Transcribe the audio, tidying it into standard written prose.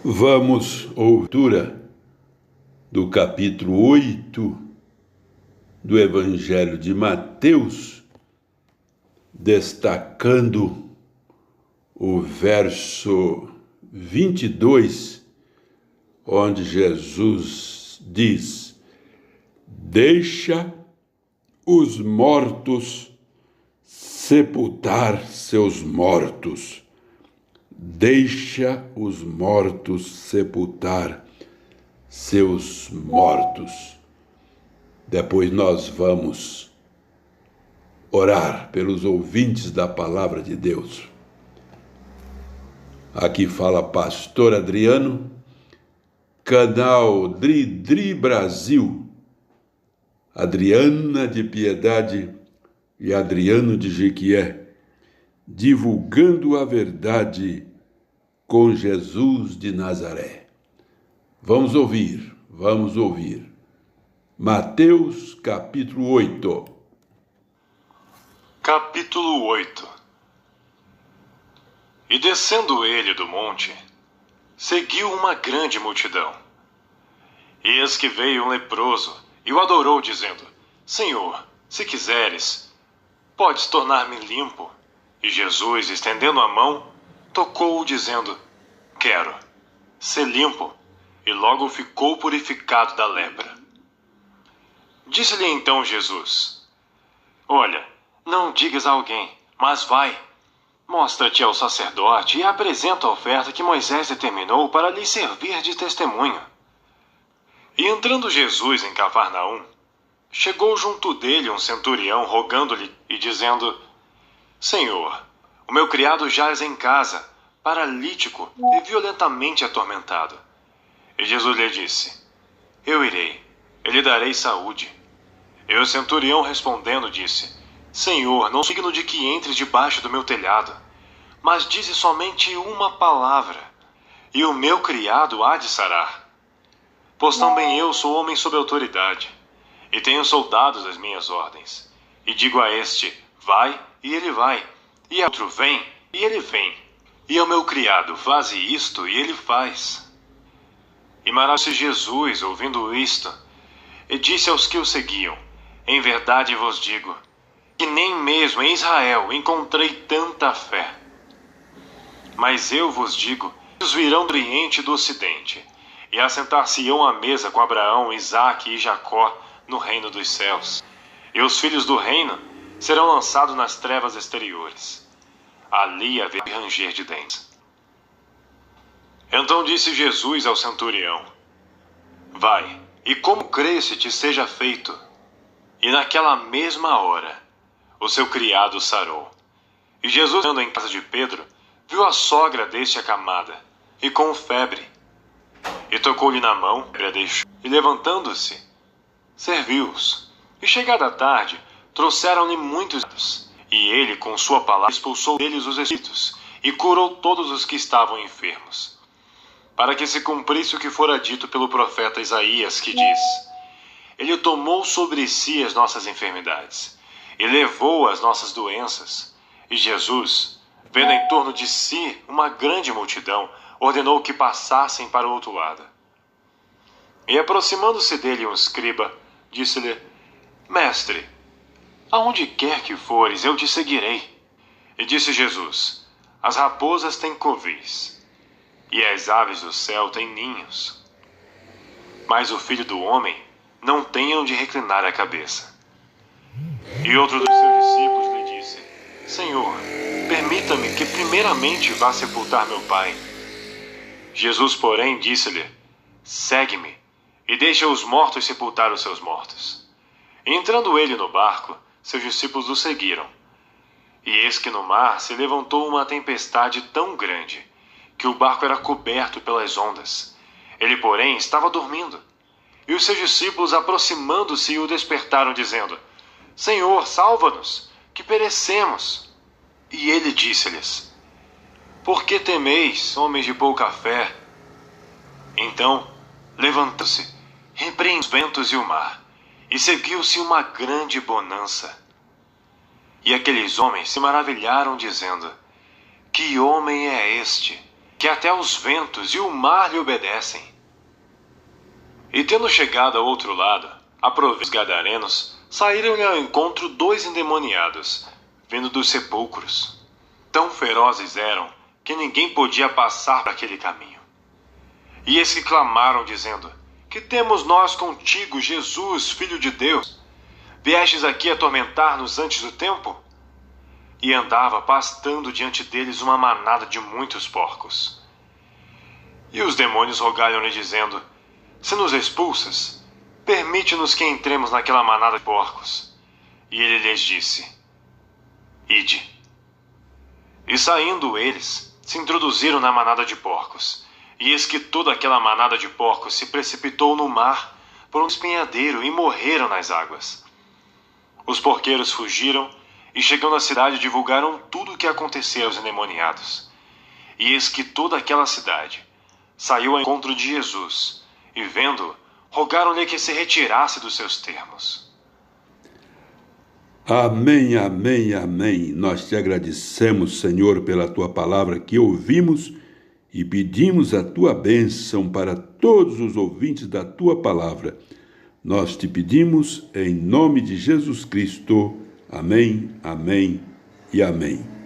Vamos outura do capítulo 8 do Evangelho de Mateus, destacando o verso 22, onde Jesus diz: deixa os mortos sepultar seus mortos. Deixa os mortos sepultar seus mortos. Depois nós vamos orar pelos ouvintes da palavra de Deus. Aqui fala Pastor Adriano, canal Dri Brasil, Adriana de Piedade e Adriano de Jequié, divulgando a verdade com Jesus de Nazaré. Vamos ouvir. Mateus capítulo 8. Capítulo 8. E descendo ele do monte, seguiu uma grande multidão. Eis que veio um leproso e o adorou, dizendo: Senhor, se quiseres, podes tornar-me limpo. E Jesus, estendendo a mão, tocou-o, dizendo: quero, ser limpo. E logo ficou purificado da lepra. Disse-lhe então Jesus: olha, não digas a alguém, mas vai, mostra-te ao sacerdote e apresenta a oferta que Moisés determinou para lhe servir de testemunho. E entrando Jesus em Cafarnaum, chegou junto dele um centurião, rogando-lhe e dizendo: Senhor, o meu criado jaz em casa, paralítico e violentamente atormentado. E Jesus lhe disse: eu irei, e lhe darei saúde. E o centurião respondendo disse: Senhor, não sou digno de que entres debaixo do meu telhado, mas dize somente uma palavra, e o meu criado há de sarar. Pois também eu sou homem sob autoridade, e tenho soldados às minhas ordens. E digo a este: vai, e ele vai, e a outro: vem, e ele vem. E ao meu criado: faze isto, e ele faz. E maravilhou-se Jesus, ouvindo isto, e disse aos que o seguiam: em verdade vos digo, que nem mesmo em Israel encontrei tanta fé. Mas eu vos digo, os virão do Oriente e do Ocidente, e assentar-se-ão à mesa com Abraão, Isaque e Jacó no reino dos céus. E os filhos do reino serão lançados nas trevas exteriores. Ali haverá ranger de dentes. Então disse Jesus ao centurião: vai, e como crês te seja feito. E naquela mesma hora o seu criado sarou. E Jesus, andando em casa de Pedro, viu a sogra deste acamada, e com febre. E tocou-lhe na mão, e a deixou. E levantando-se, serviu-os. E chegada a tarde, trouxeram-lhe muitos. E ele, com sua palavra, expulsou deles os espíritos, e curou todos os que estavam enfermos. Para que se cumprisse o que fora dito pelo profeta Isaías, que diz: ele tomou sobre si as nossas enfermidades, e levou as nossas doenças. E Jesus, vendo em torno de si uma grande multidão, ordenou que passassem para o outro lado. E aproximando-se dele um escriba, disse-lhe: Mestre, aonde quer que fores, eu te seguirei. E disse Jesus: as raposas têm covis, e as aves do céu têm ninhos, mas o Filho do Homem não tem onde reclinar a cabeça. E outro dos seus discípulos lhe disse: Senhor, permita-me que primeiramente vá sepultar meu pai. Jesus, porém, disse-lhe: segue-me, e deixa os mortos sepultar os seus mortos. E entrando ele no barco, seus discípulos o seguiram. E eis que no mar se levantou uma tempestade tão grande, que o barco era coberto pelas ondas. Ele, porém, estava dormindo. E os seus discípulos, aproximando-se, o despertaram, dizendo: Senhor, salva-nos, que perecemos. E ele disse-lhes: por que temeis, homens de pouca fé? Então, levantando-se, repreendeu os ventos e o mar, e seguiu-se uma grande bonança. E aqueles homens se maravilharam, dizendo: que homem é este, que até os ventos e o mar lhe obedecem. E tendo chegado ao outro lado, os gadarenos, saíram-lhe ao encontro 2 endemoniados, vindo dos sepulcros. Tão ferozes eram, que ninguém podia passar por aquele caminho. E eles que clamaram, dizendo: Que temos nós contigo, Jesus, Filho de Deus? Viestes aqui atormentar-nos antes do tempo? E andava pastando diante deles uma manada de muitos porcos. E os demônios rogaram-lhe, dizendo: Se nos expulsas, permite-nos que entremos naquela manada de porcos. E ele lhes disse: Ide. E saindo eles, se introduziram na manada de porcos. E eis que toda aquela manada de porcos se precipitou no mar por um espinhadeiro e morreram nas águas. Os porqueiros fugiram e, chegando à cidade, divulgaram tudo o que acontecera aos endemoniados. E eis que toda aquela cidade saiu ao encontro de Jesus e, vendo-o, rogaram-lhe que se retirasse dos seus termos. Amém, amém, amém. Nós te agradecemos, Senhor, pela tua palavra que ouvimos e pedimos a tua bênção para todos os ouvintes da tua palavra. Nós te pedimos em nome de Jesus Cristo. Amém, amém e amém.